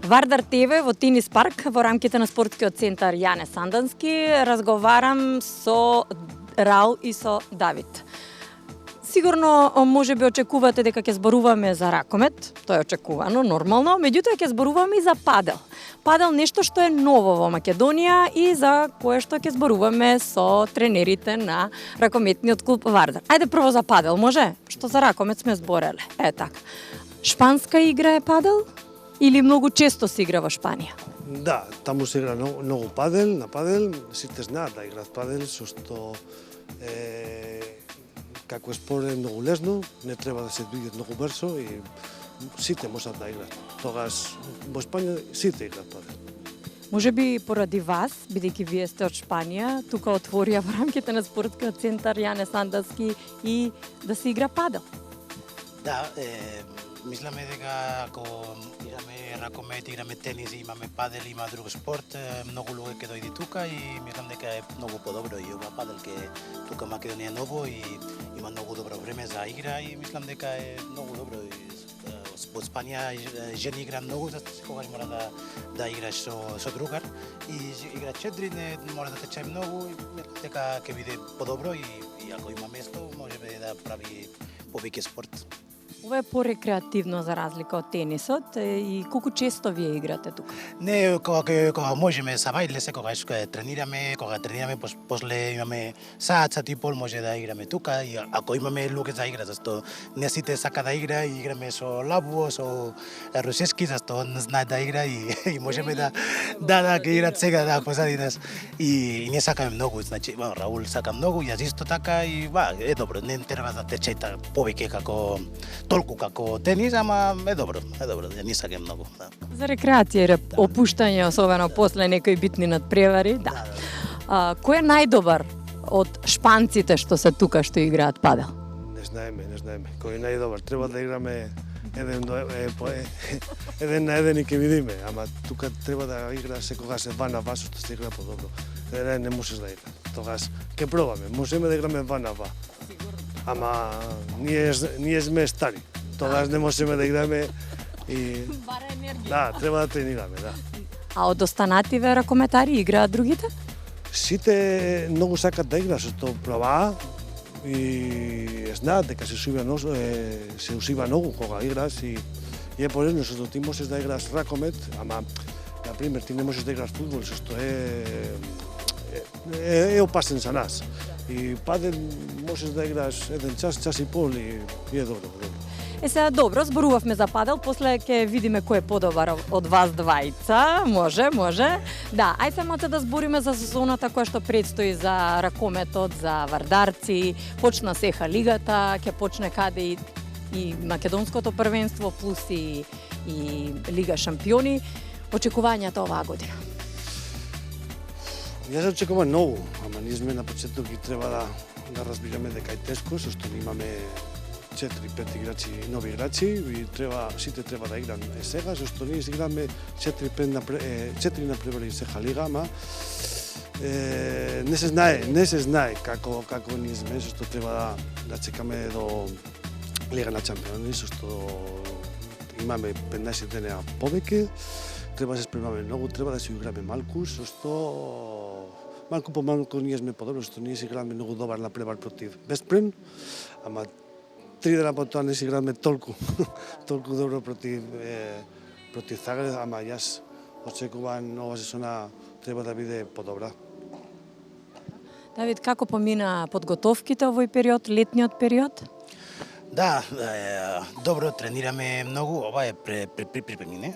Вардар ТВ во Тенис парк во рамките на спортскиот центар Јане Сандански разговарам со Рал и со Давид. Сигурно може би очекувате дека ќе зборуваме за ракомет, тоа е очекувано, нормално, меѓутоа ќе зборуваме и за падел. Падел нешто што е ново во Македонија и за кое што ќе зборуваме со тренерите на ракометниот клуб Вардар. Ајде прво за падел, може? Што за ракомет сме збореле. Така. Шпанска игра е падел или многу често се игра во Шпанија? Да, таму се игра многу падел, на падел, сите знаат да играат падел, со што како спорт е многу лесно, не треба да се двигат многу брзо и сите можат да играат. Тогаш во Шпанија сите играат падел. Може би поради вас, бидејќи вие сте од Шпанија, тука отворија во рамките на спортскиот центар Јане Сандански и да се игра падел. Да, мисламе дека ако играме ракомет, играме тенис, имаме падел, има друг спорт, многу луѓе ќе дојде тука и мислам дека е многу подобро и ова падел ке тука Македонија е ново и има многу добро време за игра и мислам дека е многу добро и во Спанија жени игра многу, секогаш мора да играш со другар и игра 4 не мора да тече многу и мислам дека ќе биде подобро и ако има место може да прави повеќе спорт. Ова е порекреативно за разлика од тенисот и колку често вие играте тука? Не, кога можеме сама или секогаш кога тренираме, после имаме саат и пол може да играме тука и ако имаме луѓе за игра, зашто не сите сака да игра и играме со Лабо, со Русески, зашто он знае да игра и можеме да ќе играат сега да позади нас и не сакаме многу, значи Раул сака многу, јас исто така и е добро, не треба да тече повеќе како толку како тенис, ама е добро, не сакам многу. Да. За рекреација и опуштање, особено после некои битни надпревари, да. Кој е најдобар од шпанците што се тука што играат падел? Не знаеме. Кој е најдобар? Треба да играме еден на еден и ќе видиме, ама тука треба да игра секогаш ван на ван, што се игра подобро. Не можеш да игра. Тогаш ќе пробаме, можеме да играме ван на ван. Ама ние сме стари, тогаш не можеме да играме и Бара енергија. да, треба да тренираме, да. А од останативе ракометари играат другите? Сите многу сакат да играат, што пробаа и знаат дека се усива многу кога играш и е полезно што ти можеш да играш ракомет, ама на пример ти не можеш да играш фудбал, што е опасен за нас. И падел можеш да играш еден час и пол и е добро. Сега добро, зборувавме за падел, после ќе видиме кој е подобар од вас двајца. Може. Да, ајде само да збориме за сезоната која што предстои за ракометот, за вардарци. Почна сеха лигата, ќе почне каде и македонското првенство плюс и Лига шампиони. Очекувањата оваа година. Јас очекувам многу, ама ние сме на почеток и треба да разбираме дека е тешко, со што имаме 4-5 играчи, нови играчи и сите треба да играме сега, со што ние играме 4 напревари сеха лига, ама не се знае како ние сме, со што треба да чекаме до Лига на Чемпиони, со што имаме 15 дена повеќе, треба да се спремаме многу, треба да се играме малку, со што малку по малку ние сме подобро, што ние се играме многу добар на превар против Веспрем, ама 3 дена потоа не се играме толку добро против Загреб, ама јас очекувам ова сезона треба да биде подобра. Давид, како помина подготовките овој период, летниот период? Да, добро тренираме многу, ова е припремни, не?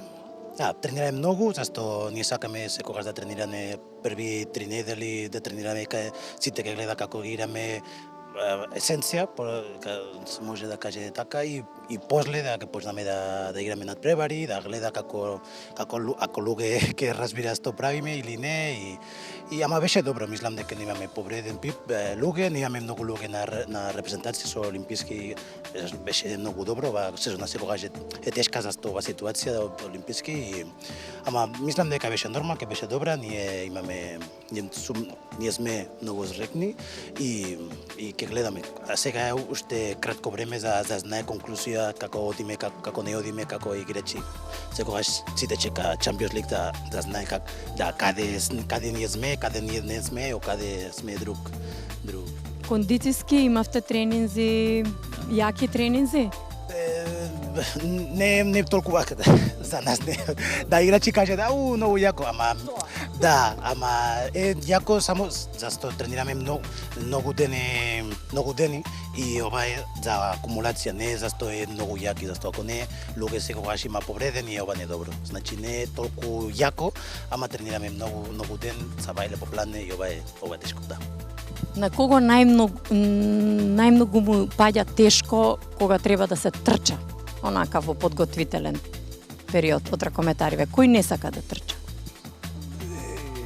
Да, тренираме многу, зашто ние сакаме секогаш да тренираме први 3 недели, да тренираме кај сите ќе гледа како играме есенција, се може да каже така и после да почнеме да играме надпревари, да гледа како ако луѓе ќе разбира што правиме или не И ама беше добро, мислам дека немаме повреден луѓе, немаме многу луѓе на репрезентација со олимписки, беше многу добро, ова сезона секогаш е тешка за ова ситуација олимписки, ама мислам дека беше нормално, ќе беше добра, ние сме многу зрекни и ќе гледаме. А сега е уште кратко време за знае конклузија како одиме, како не одиме, како играчи. Секогаш сите чека Champions League да знае каде ние сме, каде ние не сме, и каде сме друг. Кондициски имавте тренинзи, јаки тренинзи? Не толку за нас не. Да, играчи каже многу јако, ама јако само зашто тренираме многу дени и ова е за акумулација, не е зашто е многу јаки, зашто ако не луѓе секогаш има повредени и ова не е добро. Значи не е толку јако, ама тренираме многу ден, са бајле по плане и ова е тешко, да. На кого најмногу му паѓа тешко кога треба да се трча, онака во подготвителен период од ракометариве? Кој не сака да трча?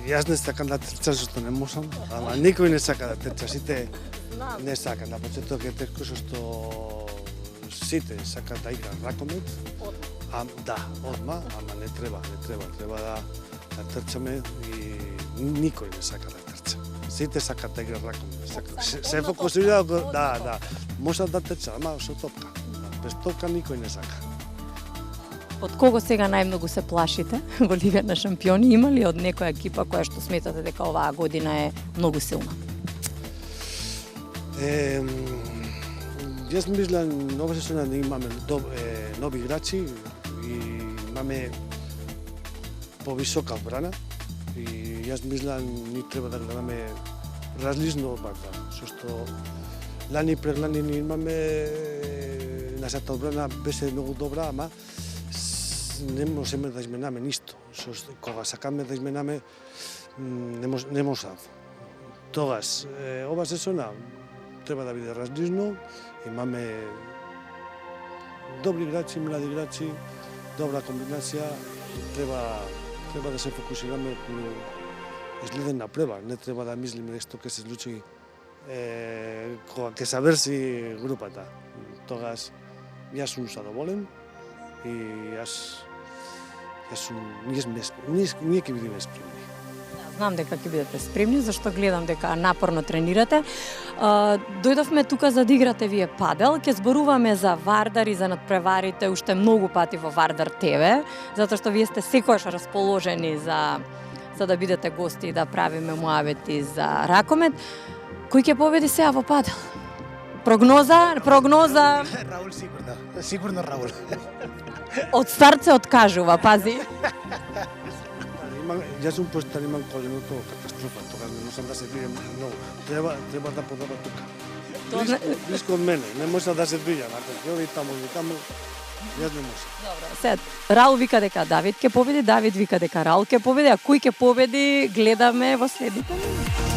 Јас не сакам да трчам, зашто не можам, ама никој не сака да трча, сите не сака. На почеток е тешко што сите сакаат да играат ракомет. Одма, ама не треба да трчаме и никој не сака да трча. Сите сакаат да играат ракомет. Се фокусира, можат да трча, ама со топка. Без топка никој не сака. Од кого сега најмногу се плашите во Лига на шампиони? Има ли од некоја екипа која што сметате дека оваа година е многу силна? Јас мислам, нова сезона не имаме нови играчи и имаме повисока брана и јас мислам ни треба да гледаме различно одбрана, што лани преглани ни имаме нашата одбрана беше многу добра, ама не можеме да изменаме ништо. Кога сакаме да изменаме, не можам. Тогаш, ова сезона треба да биде различно, имаме добри играчи, млади играчи, добра комбинација, треба да се фокусираме изгледен напрева, не треба да мислиме што ќе се случи кога ќе се заврши групата. Тогаш, јас сум задоволен и ние ќе бидеме спремни. Знам дека ќе бидете спремни, зашто гледам дека напорно тренирате. Дојдовме тука за да играте вие падел, ќе зборуваме за Вардар и за надпреварите уште многу пати во Вардар ТВ, затоа што вие сте секогаш расположени за да бидете гости и да правиме муавети за ракомет. Кој ќе победи сега во падел? Прогноза? Раул сигурно Раул. Од старт се откажува, пази. Јас сум постар, имам коленото катастрофа, тогаш не можам да се движам многу. Треба да подобра тука. Близко од мене, не може да се движам, ако ќе оди таму, јас не може. Добро, сега Раул вика дека Давид ќе победи, Давид вика дека Раул ќе победи, а кој ќе победи гледаме во следните минути.